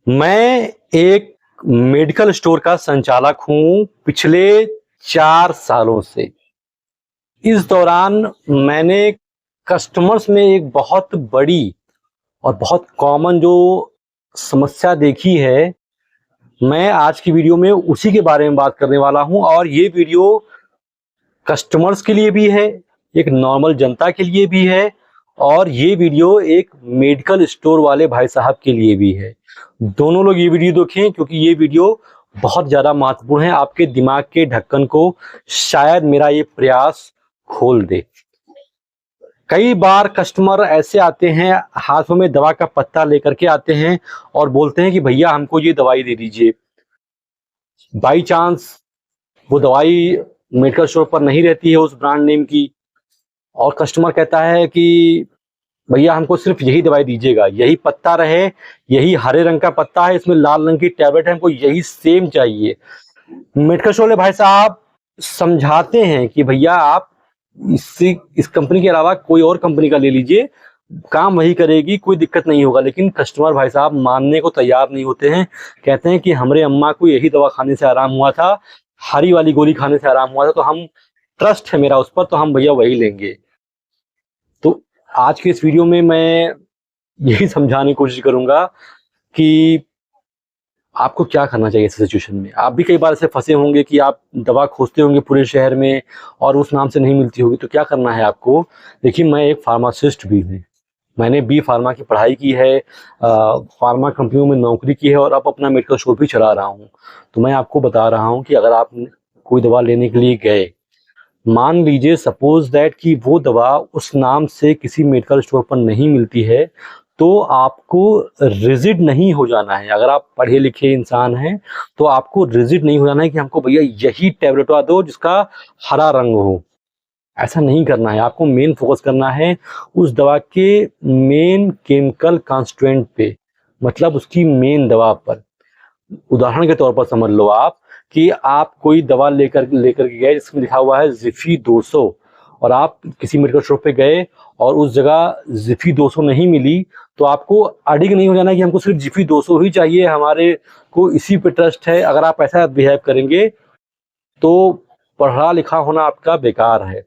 मैं एक medical store का संचालक हूँ पिछले 4 सालों से। इस दौरान मैंने कस्टमर्स में एक बहुत बड़ी और बहुत कॉमन जो समस्या देखी है, मैं आज की वीडियो में उसी के बारे में बात करने वाला हूँ। और ये वीडियो कस्टमर्स के लिए भी है, एक नॉर्मल जनता के लिए भी है, और ये वीडियो एक मेडिकल स्टोर वाले भाई साहब के लिए भी है। दोनों लोग ये वीडियो देखें क्योंकि ये वीडियो बहुत ज़्यादा महत्वपूर्ण है। आपके दिमाग के ढक्कन को शायद मेरा ये प्रयास खोल दे। कई बार कस्टमर ऐसे आते हैं, हाथों में दवा का पत्ता लेकर के आते हैं और बोलते हैं कि भैया हमको ये दवाई दे दीजिए। बाई चांस वो दवाई मेडिकल स्टोर पर नहीं रहती है उस ब्रांड नेम की, और कस्टमर कहता है कि भैया हमको सिर्फ यही दवाई दीजिएगा, यही पत्ता रहे, यही हरे रंग का पत्ता है, इसमें लाल रंग की टैबलेट है, हमको यही सेम चाहिए। मेडिकल स्टोर वाले भाई साहब समझाते हैं कि भैया आप इस कंपनी के अलावा कोई और कंपनी का ले लीजिए, काम वही करेगी, कोई दिक्कत नहीं होगा। लेकिन कस्टमर भाई साहब मानने को तैयार नहीं होते हैं। कहते हैं कि हमारे अम्मा को यही दवा खाने से आराम हुआ था, हरी वाली गोली खाने से आराम हुआ था, तो हम ट्रस्ट है मेरा उस पर, तो हम भैया वही लेंगे। तो आज के इस वीडियो में मैं यही समझाने की कोशिश करूंगा कि आपको क्या करना चाहिए ऐसे सिचुएशन में। आप भी कई बार ऐसे फंसे होंगे कि आप दवा खोजते होंगे पूरे शहर में और उस नाम से नहीं मिलती होगी, तो क्या करना है आपको। देखिए, मैं एक फार्मासिस्ट भी हूँ, मैंने बी फार्मा की पढ़ाई की है, फार्मा कंपनियों में नौकरी की है और अब अपना मेडिकल स्टोर भी चला रहा हूँ। तो मैं आपको बता रहा हूँ कि अगर आप कोई दवा लेने के लिए गए, मान लीजिए सपोज दैट कि वो दवा उस नाम से किसी मेडिकल स्टोर पर नहीं मिलती है, तो आपको रिजिड नहीं हो जाना है। अगर आप पढ़े लिखे इंसान हैं तो आपको रिजिड नहीं हो जाना है कि हमको भैया यही टैबलेट दो जिसका हरा रंग हो। ऐसा नहीं करना है। आपको मेन फोकस करना है उस दवा के मेन केमिकल कॉन्स्टिट्यूएंट पे, मतलब उसकी मेन दवा पर। उदाहरण के तौर पर समझ लो आप कि आप कोई दवा लेकर के गए जिसमें लिखा हुआ है जिफी 200, और आप किसी मेडिकल स्टोर पे गए और उस जगह जिफी 200 नहीं मिली, तो आपको अडिग नहीं हो जाना कि हमको सिर्फ जिफी 200 ही चाहिए, हमारे को इसी पे ट्रस्ट है। अगर आप ऐसा बिहेव करेंगे तो पढ़ा लिखा होना आपका बेकार है।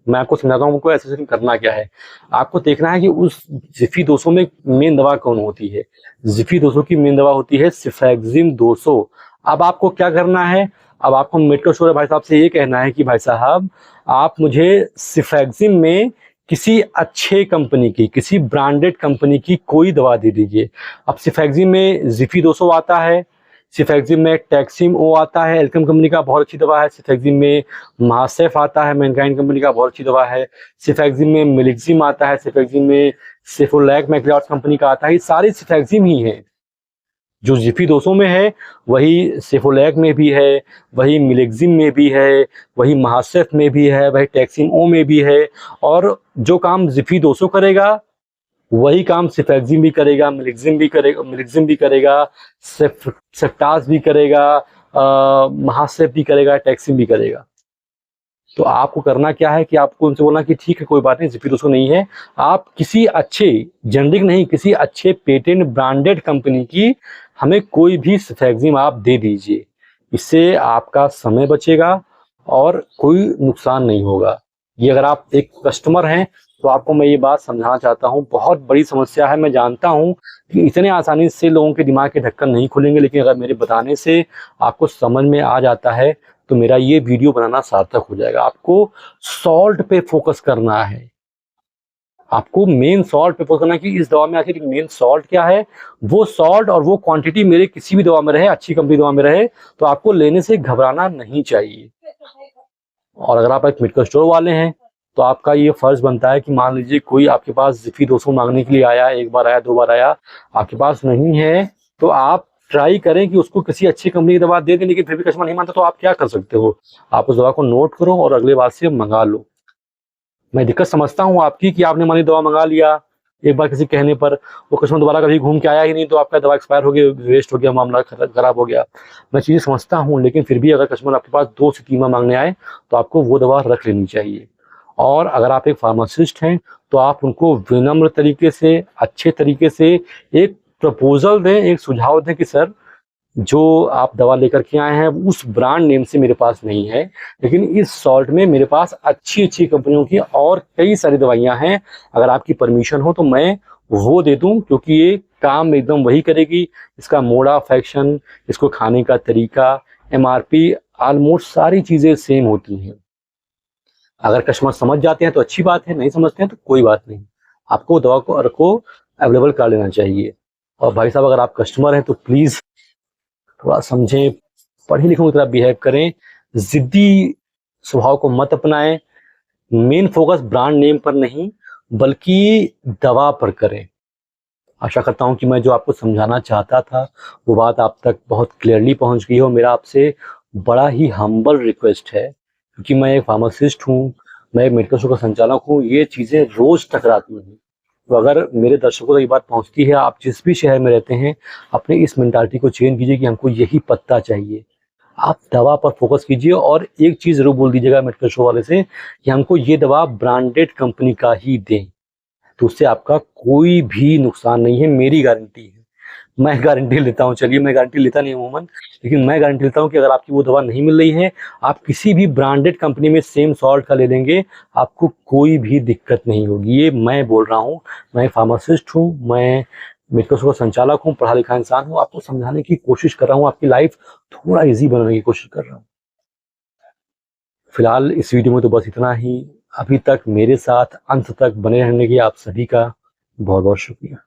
मैं आपको समझाता हूँ आपको ऐसे करना क्या है। आपको देखना है कि उस जिफी 200 में मेन दवा कौन होती है। जिफी 200 की मेन दवा होती है सिफेक्जिम 200। अब आपको क्या करना है, अब आपको मेडिकल स्टोर भाई साहब से ये कहना है कि भाई साहब आप मुझे सिफेक्जिम में किसी अच्छे कंपनी की, किसी ब्रांडेड कंपनी की कोई दवा दे दीजिए। अब सिफेक्जिम में जिफी 200 आता है, सिफेक्जिम में टैक्सिम ओ आता है, एल्केम कंपनी का बहुत अच्छी दवा है। सिफेक्जिम में महासेफ आता है, मैनकाइंड कंपनी का बहुत अच्छी दवा है। सिफेक्जिम में मिलिक्जिम आता है, सिफेक्जिम में सेफोलैक मैक्लिऑड्स कंपनी का आता है। ये सारे सिफेक्जिम ही हैं। जो जिफी 200 में है वही सेफोलैक में भी है, वही मिलिक्जिम में भी है, वही महासेफ में भी है, वही टैक्सिम ओ में भी है। और जो काम जिफी 200 करेगा वही काम सिफेक्जिम भी करेगा, मिलिक्जिम भी करेगा, सेफ्टास भी करेगा, महासेफ भी करेगा, टैक्सिम भी करेगा। तो आपको करना क्या है कि आपको उनसे बोलना कि ठीक है कोई बात नहीं, जिफी 200 नहीं है, आप किसी अच्छे, जेनरिक नहीं, किसी अच्छे पेटेंट ब्रांडेड कंपनी की हमें कोई भी सिफेक्जिम आप दे दीजिए। इससे आपका समय बचेगा और कोई नुकसान नहीं होगा। ये अगर आप एक कस्टमर हैं तो आपको मैं ये बात समझाना चाहता हूँ। बहुत बड़ी समस्या है, मैं जानता हूँ कि इतने आसानी से लोगों के दिमाग के ढक्कन नहीं खुलेंगे, लेकिन अगर मेरे बताने से आपको समझ में आ जाता है तो मेरा ये वीडियो बनाना सार्थक हो जाएगा। आपको सॉल्ट पे फोकस करना है, आपको मेन सॉल्ट पे फोकस करना है कि इस दवा में आखिर मेन सॉल्ट क्या है। वो सॉल्ट और वो क्वांटिटी मेरे किसी भी दवा में रहे, अच्छी कंपनी दवा में रहे, तो आपको लेने से घबराना नहीं चाहिए। और अगर आप एक मेडिकल स्टोर वाले हैं तो आपका ये फर्ज बनता है कि मान लीजिए कोई आपके पास जिफी 200 मांगने के लिए आया, एक बार आया, दो बार आया, आपके पास नहीं है, तो आप ट्राई करें कि उसको किसी अच्छी कंपनी की दवा दे दें। लेकिन फिर भी कस्टमर नहीं मानता तो आप क्या कर सकते हो, आप उस दवा को नोट करो और अगले बार से मंगा लो। मैं दिक्कत समझता हूँ आपकी कि आपने मान ली दवा मंगा लिया एक बार किसी कहने पर, वो कस्टमर दोबारा कभी घूम के आया ही नहीं, तो आपका दवा एक्सपायर हो गया, वेस्ट हो गया, मामला खराब हो गया। मैं चीज़ें समझता हूँ, लेकिन फिर भी अगर कस्टमर आपके पास 2 से 3 बार मांगने आए तो आपको वो दवा रख लेनी चाहिए। और अगर आप एक फार्मासिस्ट हैं तो आप उनको विनम्र तरीके से, अच्छे तरीके से एक प्रपोजल दें, एक सुझाव दें कि सर जो आप दवा लेकर के आए हैं उस ब्रांड नेम से मेरे पास नहीं है, लेकिन इस सॉल्ट में मेरे पास अच्छी-अच्छी कंपनियों की और कई सारी दवाइयाँ हैं। अगर आपकी परमिशन हो तो मैं वो दे दूँ, क्योंकि ये काम एकदम वही करेगी। इसका मोड ऑफ एक्शन, इसको खाने का तरीका, एमआरपी ऑलमोस्ट सारी चीज़ें सेम होती हैं। अगर कस्टमर समझ जाते हैं तो अच्छी बात है, नहीं समझते हैं तो कोई बात नहीं। आपको दवा को अवेलेबल करा लेना चाहिए। और भाई साहब, अगर आप कस्टमर हैं तो प्लीज़ थोड़ा समझें, पढ़े-लिखों की तरह बिहेव करें, ज़िद्दी स्वभाव को मत अपनाएँ। मेन फ़ोकस ब्रांड नेम पर नहीं, बल्कि दवा पर करें। आशा करता हूँ कि मैं जो आपको समझाना चाहता था, वो बात आप तक बहुत क्लियरली पहुँच गई हो। मेरा आपसे बड़ा ही हम्बल रिक्वेस्ट है, क्योंकि मैं एक फार्मासिस्ट हूँ, मैं एक मेडिकल स्टोर का संचालक हूँ, ये चीज़ें रोज़ टकराती हैं। तो अगर मेरे दर्शकों तक ये बात पहुँचती है, आप जिस भी शहर में रहते हैं, अपनी इस मेंटालिटी को चेंज कीजिए कि हमको यही पत्ता चाहिए। आप दवा पर फ़ोकस कीजिए और एक चीज़ ज़रूर बोल दीजिएगा मेडिकल स्टोर वाले से कि हमको ये दवा ब्रांडेड कंपनी का ही दें। तो उससे आपका कोई भी नुकसान नहीं है, मेरी गारंटी है। मैं गारंटी लेता हूँ, चलिए मैं गारंटी लेता नहीं हूँ अमूमन, लेकिन मैं गारंटी लेता हूँ कि अगर आपकी वो दवा नहीं मिल रही है, आप किसी भी ब्रांडेड कंपनी में सेम सॉल्ट का ले लेंगे, आपको कोई भी दिक्कत नहीं होगी। ये मैं बोल रहा हूँ, मैं फार्मासिस्ट हूँ, मैं मेडिकल स्टोर का संचालक हूँ, पढ़ा-लिखा इंसान हूँ, आपको समझाने की कोशिश कर रहा हूँ, आपकी लाइफ थोड़ा ईज़ी बनाने की कोशिश कर रहा हूँ। फिलहाल इस वीडियो में तो बस इतना ही। अभी तक मेरे साथ अंत तक बने रहने की आप सभी का बहुत-बहुत शुक्रिया।